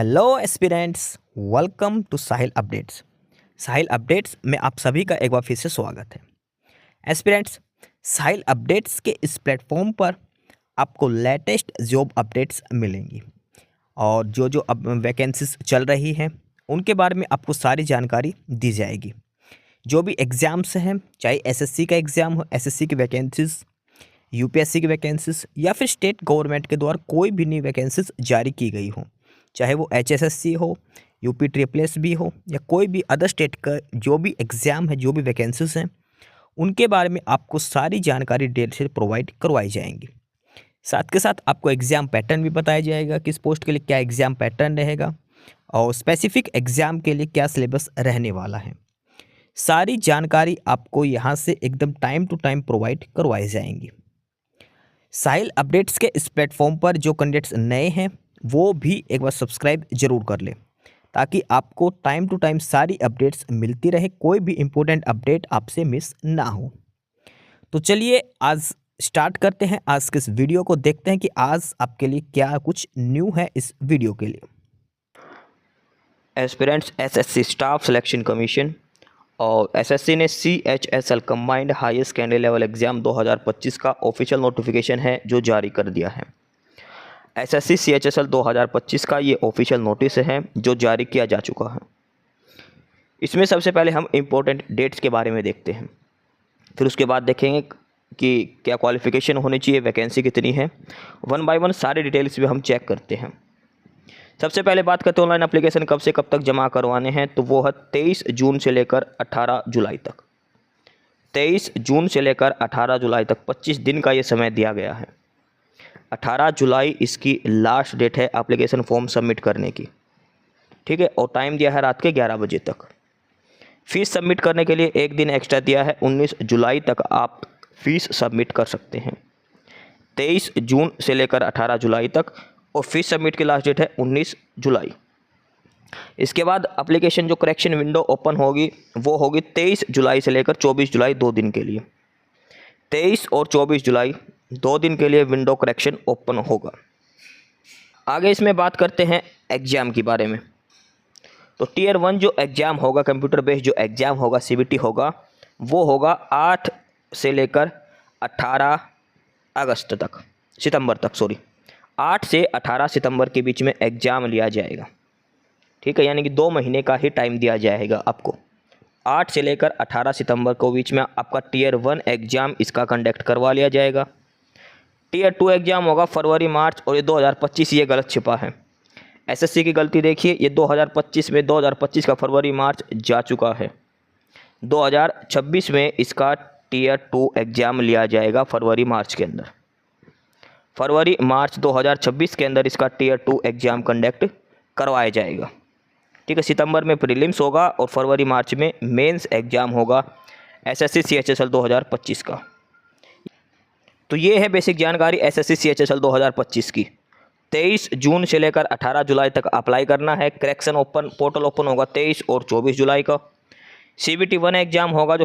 Hello aspirants, welcome to Sahil updates. Sahil updates में आप सभी का एक बार फिर से स्वागत है। एस्पिरेंट्स, साहिल अपडेट्स के इस प्लेटफॉर्म पर आपको लेटेस्ट जॉब अपडेट्स मिलेंगी और जो जो अब वैकेंसीज चल रही हैं उनके बारे में आपको सारी जानकारी दी जाएगी। जो भी एग्ज़ाम्स हैं, चाहे एसएससी का एग्ज़ाम हो, एसएससी की वैकेंसीज, यूपीएससी की वैकेंसीज या फिर स्टेट गवर्नमेंट के द्वारा कोई भी नई वैकेंसीज जारी की गई हो, चाहे वो एचएसएससी हो, यूपी ट्रिपल एस भी हो या कोई भी अदर स्टेट का जो भी एग्ज़ाम है, जो भी वैकेंसीज हैं, उनके बारे में आपको सारी जानकारी डेट से प्रोवाइड करवाई जाएंगी। साथ के साथ आपको एग्ज़ाम पैटर्न भी बताया जाएगा, किस पोस्ट के लिए क्या एग्ज़ाम पैटर्न रहेगा और स्पेसिफिक एग्ज़ाम के लिए क्या सिलेबस रहने वाला है। सारी जानकारी आपको यहाँ से एकदम टाइम टू टाइम प्रोवाइड करवाई जाएंगी। साहिल अपडेट्स के इस प्लेटफॉर्म पर जो कैंडिडेट्स नए हैं वो भी एक बार सब्सक्राइब जरूर कर लें ताकि आपको टाइम टू टाइम सारी अपडेट्स मिलती रहे, कोई भी इम्पोर्टेंट अपडेट आपसे मिस ना हो। तो चलिए आज स्टार्ट करते हैं आज के इस वीडियो को, देखते हैं कि आज आपके लिए क्या कुछ न्यू है इस वीडियो के लिए। Aspirants SSC staff selection commission और एसएससी ने CHSL combined highest candidate level exam 2025 का ऑफिशियल नोटिफिकेशन है जो जारी कर दिया है। एसएससी CHSL 2025 का ये ऑफिशियल नोटिस है जो जारी किया जा चुका है। इसमें सबसे पहले हम इम्पोर्टेंट डेट्स के बारे में देखते हैं, फिर उसके बाद देखेंगे कि क्या क्वालिफ़िकेशन होनी चाहिए, वैकेंसी कितनी है। वन बाय वन सारे डिटेल्स भी हम चेक करते हैं। सबसे पहले बात करते हैं ऑनलाइन एप्लीकेशन कब से कब तक जमा करवाने हैं, तो वो है 23 जून से लेकर 18 जुलाई तक। 23 जून से लेकर 18 जुलाई तक 25 दिन का ये समय दिया गया है। 18 जुलाई इसकी लास्ट डेट है एप्लीकेशन फॉर्म सबमिट करने की, ठीक है, और टाइम दिया है रात के 11 बजे तक। फीस सबमिट करने के लिए एक दिन एक्स्ट्रा दिया है, 19 जुलाई तक आप फीस सबमिट कर सकते हैं। 23 जून से लेकर 18 जुलाई तक और फीस सबमिट की लास्ट डेट है 19 जुलाई। इसके बाद एप्लीकेशन जो करेक्शन विंडो ओपन होगी वो होगी 23 जुलाई से लेकर 24 जुलाई 2 दिन के लिए। 23 और 24 जुलाई 2 दिन के लिए विंडो करेक्शन ओपन होगा। आगे इसमें बात करते हैं एग्ज़ाम के बारे में। तो टीयर 1 जो एग्ज़ाम होगा, कंप्यूटर बेस्ड जो एग्ज़ाम होगा, CBT होगा, वो होगा 8 से लेकर 18 अगस्त तक, सितंबर तक, 8 से 18 सितंबर के बीच में एग्ज़ाम लिया जाएगा, ठीक है, यानी कि 2 महीने का ही टाइम दिया जाएगा आपको। 8 से लेकर 18 सितंबर के बीच में आपका टीयर 1 एग्ज़ाम इसका कंडक्ट करवा लिया जाएगा। टीयर 2 एग्ज़ाम होगा फरवरी मार्च, और ये 2025, ये गलत छिपा है। एसएससी की गलती देखिए, ये 2025 में 2025 का फरवरी मार्च जा चुका है। 2026 में इसका टीयर 2 एग्ज़ाम लिया जाएगा फरवरी मार्च के अंदर। फरवरी मार्च 2026 के अंदर इसका टीयर 2 एग्ज़ाम कंडक्ट करवाया जाएगा, ठीक है। सितंबर में प्रीलिम्स होगा और फरवरी मार्च में मेंस एग्ज़ाम होगा एसएससी CHSL 2025 का। तो ये है बेसिक जानकारी एसएससी CHSL 2025 की। 23 जून से लेकर 18 जुलाई तक अप्लाई करना है। करेक्शन पोर्टल ओपन होगा 23 और 24 जुलाई का। CBT 1 एग्ज़ाम होगा जो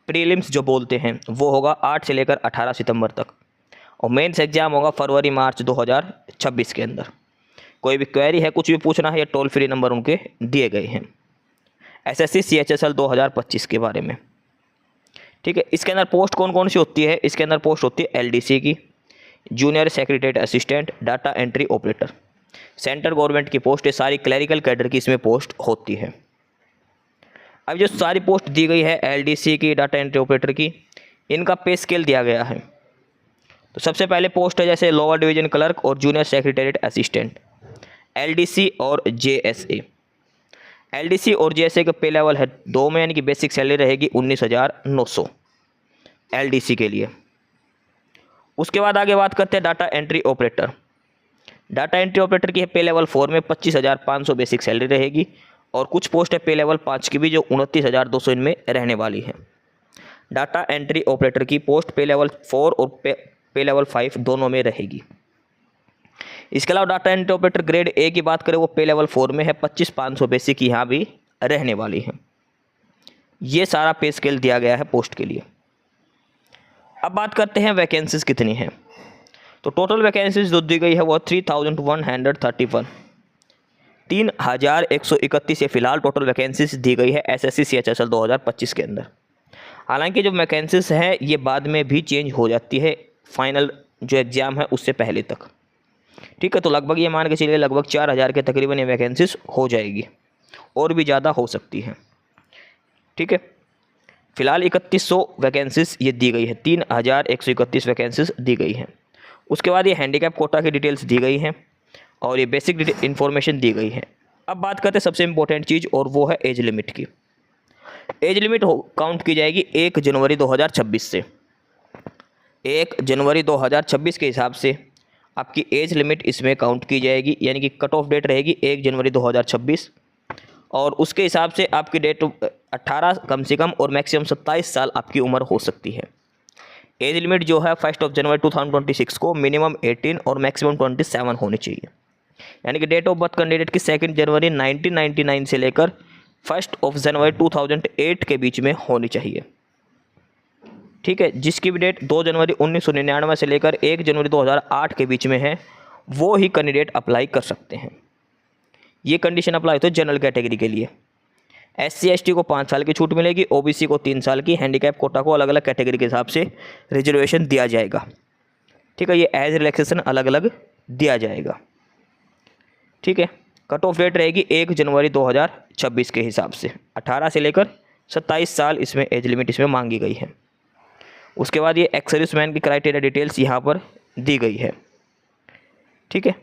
प्रीलिम्स जो बोलते हैं वो होगा 8 से लेकर 18 सितंबर तक, और मेंस एग्ज़ाम होगा फरवरी मार्च 2026 के अंदर। कोई भी क्वेरी है, कुछ भी पूछना है, या टोल फ्री नंबर उनके दिए गए हैं एसएससी CHSL 2025 के बारे में, ठीक है। इसके अंदर पोस्ट कौन कौन सी होती है? इसके अंदर पोस्ट होती है LDC की, junior secretariat assistant, data entry operator. Central government की पोस्ट है, सारी क्लरिकल कैडर की इसमें पोस्ट होती है। अब जो सारी पोस्ट दी गई है LDC की, डाटा एंट्री ऑपरेटर की, इनका पे स्केल दिया गया है। तो सबसे पहले पोस्ट है जैसे लोअर डिवीजन क्लर्क और जूनियर सेक्रेटरीट असिस्टेंट, LDC और JSA। LDC और JSA का पे लेवल है 2 में, यानी कि बेसिक सैलरी रहेगी 19,900 LDC के लिए। उसके बाद आगे बात करते हैं data entry operator. Data entry operator की है पे लेवल 4 में 25,500 बेसिक सैलरी रहेगी, और कुछ पोस्ट है पे लेवल 5 की भी जो 29,200 इनमें रहने वाली है। डाटा एंट्री ऑपरेटर की पोस्ट पे लेवल 4 और पे लेवल 5 दोनों में रहेगी। इसके अलावा data entry operator grade A की बात करें वो पे लेवल 4 में है, 25,500 बेसिक यहाँ भी रहने वाली है। ये सारा पे स्केल दिया गया है पोस्ट के लिए। अब बात करते हैं वैकेंसीज कितनी हैं। तो टोटल वैकेंसीज जो दी गई है वो 3,131। 3131 ये फिलहाल टोटल वैकेंसीज दी गई है एसएससी सीएचएसएल 2025 के अंदर। हालांकि जो वैकेंसीज हैं ये बाद में भी चेंज हो जाती है फाइनल जो एग्ज़ाम है उससे पहले तक। ठीक है, तो लगभग ये मान के चलिए लगभग 4000 के तकरीबन ये वैकेंसीज हो जाएगी, और भी ज़्यादा हो सकती हैं। ठीक है, फिलहाल 3100 वैकेंसीज ये दी गई है, 3131 वैकेंसीज दी गई हैं। उसके बाद ये हैंडीकैप कोटा की डिटेल्स दी गई हैं और ये बेसिक इन्फॉर्मेशन दी गई है। अब बात करते हैं सबसे इम्पोर्टेंट चीज़, और वो है एज लिमिट की। एज लिमिट काउंट की जाएगी 1 जनवरी 2026 से। 1 जनवरी 2026 के हिसाब से आपकी एज लिमिट इसमें काउंट की जाएगी, यानी कि कट ऑफ डेट रहेगी 1 जनवरी 2026, और उसके हिसाब से आपकी डेट 18 कम से कम और मैक्सिमम 27 साल आपकी उम्र हो सकती है। एज लिमिट जो है 1 जनवरी 2026 को मिनिमम 18 और मैक्सिमम 27 होनी चाहिए, यानी कि डेट ऑफ बर्थ कैंडिडेट की 2 जनवरी 1999 से लेकर 1 जनवरी 2008 के बीच में होनी चाहिए। ठीक है, जिसकी भी डेट 2 जनवरी 1999 से लेकर 1 जनवरी 2008 के बीच में है वो ही कैंडिडेट अप्लाई कर सकते हैं। ये कंडीशन अप्लाई होती है जनरल कैटेगरी के लिए। SC ST को 5 साल की छूट मिलेगी, OBC को 3 साल की, हैंडीकैप कोटा को अलग अलग कैटेगरी के हिसाब से रिजर्वेशन दिया जाएगा। ठीक है, ये एज रिलैक्सेशन अलग अलग दिया जाएगा। ठीक है, कट ऑफ डेट रहेगी 1 जनवरी 2026 के हिसाब से, 18 से लेकर 27 साल इसमें एज लिमिट इसमें मांगी गई है। उसके बाद ये एक्स सर्विसमैन की क्राइटेरिया डिटेल्स यहाँ पर दी गई है। ठीक है,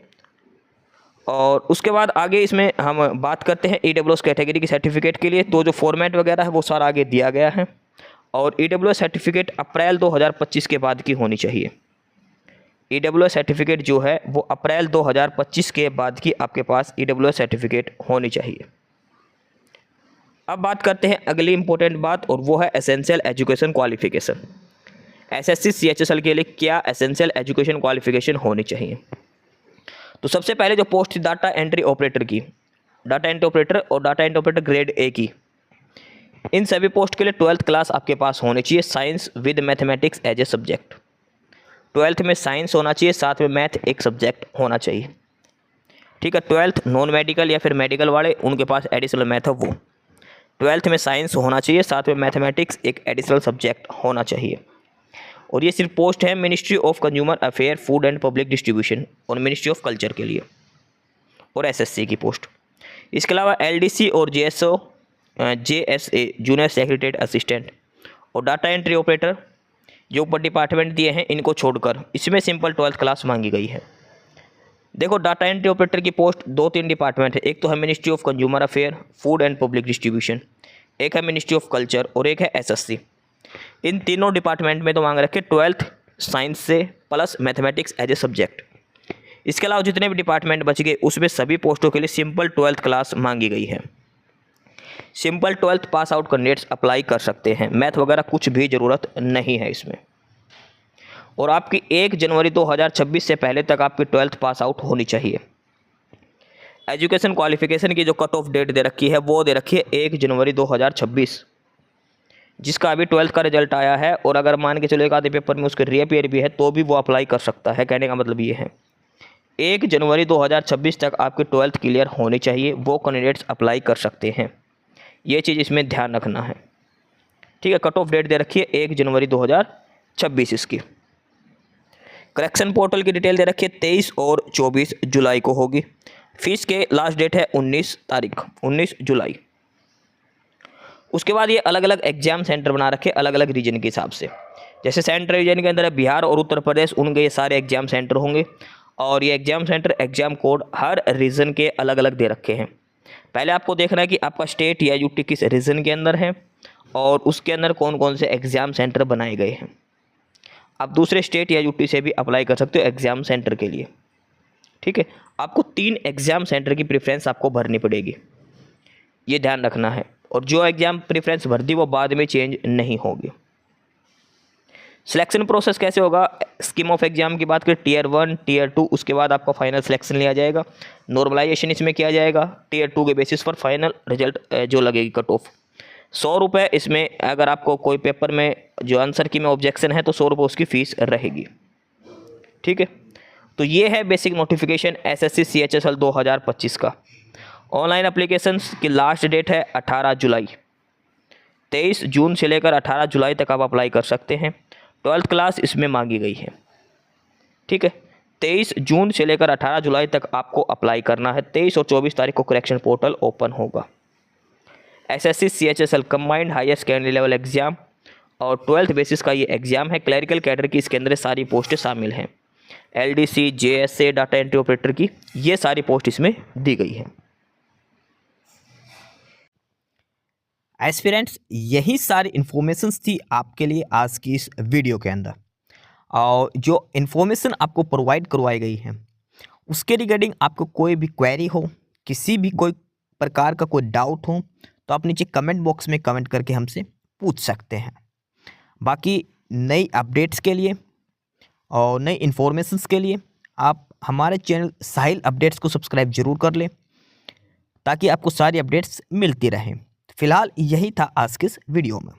और उसके बाद आगे इसमें हम बात करते हैं EWS कैटेगरी की सर्टिफिकेट के लिए। तो जो फॉर्मेट वगैरह है वो सारा आगे दिया गया है, और EWS सर्टिफिकेट अप्रैल 2025 के बाद की होनी चाहिए। EWS सर्टिफिकेट जो है वो अप्रैल 2025 के बाद की आपके पास EWS सर्टिफिकेट होनी चाहिए। अब बात करते हैं अगली इंपॉर्टेंट बात, और वो है essential education qualification. SSC CHSL के लिए क्या एसेंशियल एजुकेशन क्वालिफिकेशन होनी चाहिए? तो सबसे पहले जो पोस्ट थी डाटा एंट्री ऑपरेटर की, डाटा एंट्री ऑपरेटर और data entry operator grade A की, इन सभी पोस्ट के लिए 12th क्लास आपके पास होनी चाहिए, science with mathematics as a subject. 12th में साइंस होना चाहिए, साथ में मैथ एक सब्जेक्ट होना चाहिए। ठीक है, 12th नॉन मेडिकल या फिर मेडिकल वाले उनके पास एडिशनल मैथ है वो। 12th में साइंस होना चाहिए, साथ में मैथमेटिक्स एक एडिशनल सब्जेक्ट होना चाहिए। और ये सिर्फ पोस्ट है ministry of consumer affair, food and public distribution और मिनिस्ट्री ऑफ कल्चर के लिए, और SSC की पोस्ट। इसके अलावा LDC और JSA जूनियर सेक्रेटरीट असिस्टेंट और डाटा एंट्री ऑपरेटर जो ऊपर डिपार्टमेंट दिए हैं इनको छोड़कर इसमें सिंपल 12th क्लास मांगी गई है। देखो, डाटा एंट्री ऑपरेटर की पोस्ट 2-3 डिपार्टमेंट है, एक तो है ministry of consumer affair, food and public distribution, एक है मिनिस्ट्री ऑफ कल्चर और एक है SSC। इन तीनों डिपार्टमेंट में तो मांग रखे 12th साइंस से plus mathematics as a subject. इसके अलावा जितने भी डिपार्टमेंट बच गए उसमें सभी पोस्टों के लिए सिंपल 12th क्लास मांगी गई है। Simple 12th pass out candidates apply कर सकते हैं, मैथ वगैरह कुछ भी ज़रूरत नहीं है इसमें। और आपकी 1 जनवरी 2026 से पहले तक आपकी 12th पास आउट होनी चाहिए। एजुकेशन क्वालिफिकेशन की जो कट ऑफ डेट दे रखी है वो दे रखी है 1 जनवरी 2026, जिसका अभी 12th का रिजल्ट आया है। और अगर मान के चलो एक आधे पेपर में उसके रीअपीयर भी है तो भी वो अप्लाई कर सकता है। कहने का मतलब ये है 1 जनवरी 2026 तक आपकी 12th क्लियर होनी चाहिए, वो कैंडिडेट्स अप्लाई कर सकते हैं। ये चीज़ इसमें ध्यान रखना है। ठीक है, कट ऑफ डेट दे रखी है 1 जनवरी 2026 इसकी। करेक्शन पोर्टल की डिटेल दे रखी है 23 और 24 जुलाई को होगी। फीस के लास्ट डेट है 19 जुलाई। उसके बाद ये अलग अलग एग्जाम सेंटर बना रखे अलग अलग रीजन के हिसाब से। जैसे सेंट्रल रीजन के अंदर है बिहार और उत्तर प्रदेश, उनके ये सारे एग्जाम सेंटर होंगे, और ये एग्जाम सेंटर एग्जाम कोड हर रीजन के अलग अलग दे रखे हैं। पहले आपको देखना है कि आपका स्टेट या यूटी किस रीजन के अंदर है और उसके अंदर कौन कौन से एग्ज़ाम सेंटर बनाए गए हैं। आप दूसरे स्टेट या यूटी से भी अप्लाई कर सकते हो एग्ज़ाम सेंटर के लिए। ठीक है, आपको 3 एग्ज़ाम सेंटर की प्रेफरेंस आपको भरनी पड़ेगी, ये ध्यान रखना है। और जो एग्ज़ाम प्रेफरेंस भर दी वो बाद में चेंज नहीं होगी। सिलेक्शन प्रोसेस कैसे होगा? स्कीम ऑफ एग्जाम की बात करें, टीयर 1 टीयर 2, उसके बाद आपका फाइनल सिलेक्शन लिया जाएगा। नॉर्मलाइजेशन इसमें किया जाएगा टीयर 2 के बेसिस पर फाइनल रिजल्ट जो लगेगी कट ऑफ 100 रुपये। इसमें अगर आपको कोई पेपर में जो आंसर की में ऑब्जेक्शन है तो 100 रुपये उसकी फ़ीस रहेगी। ठीक है, तो ये है बेसिक नोटिफिकेशन SSC CHSL 2025 का। ऑनलाइन एप्लीकेशंस की लास्ट डेट है 18 जुलाई। 23 जून से लेकर 18 जुलाई तक आप अप्लाई कर सकते हैं। 12th क्लास इसमें मांगी गई है। ठीक है, 23 जून से लेकर 18 जुलाई तक आपको अप्लाई करना है। 23 और 24 तारीख को करेक्शन पोर्टल ओपन होगा। SSC CHSL combined higher secondary level exam और 12th बेसिस का ये एग्जाम है। क्लरिकल कैडर की इसके अंदर सारी पोस्टें शामिल हैं। LDC, JSA, data entry operator की ये सारी पोस्ट इसमें दी गई है। एस्पिरेंट्स, यही सारी इन्फॉर्मेशंस थी आपके लिए आज की इस वीडियो के अंदर। और जो इन्फॉर्मेशन आपको प्रोवाइड करवाई गई है उसके रिगार्डिंग आपको कोई भी क्वेरी हो, किसी भी कोई प्रकार का कोई डाउट हो, तो आप नीचे कमेंट बॉक्स में कमेंट करके हमसे पूछ सकते हैं। बाकी नई अपडेट्स के लिए और नई इन्फॉर्मेशंस के लिए आप हमारे चैनल साहिल अपडेट्स को सब्सक्राइब जरूर कर लें, ताकि आपको सारी अपडेट्स मिलती रहें। फिलहाल यही था आज के इस वीडियो में।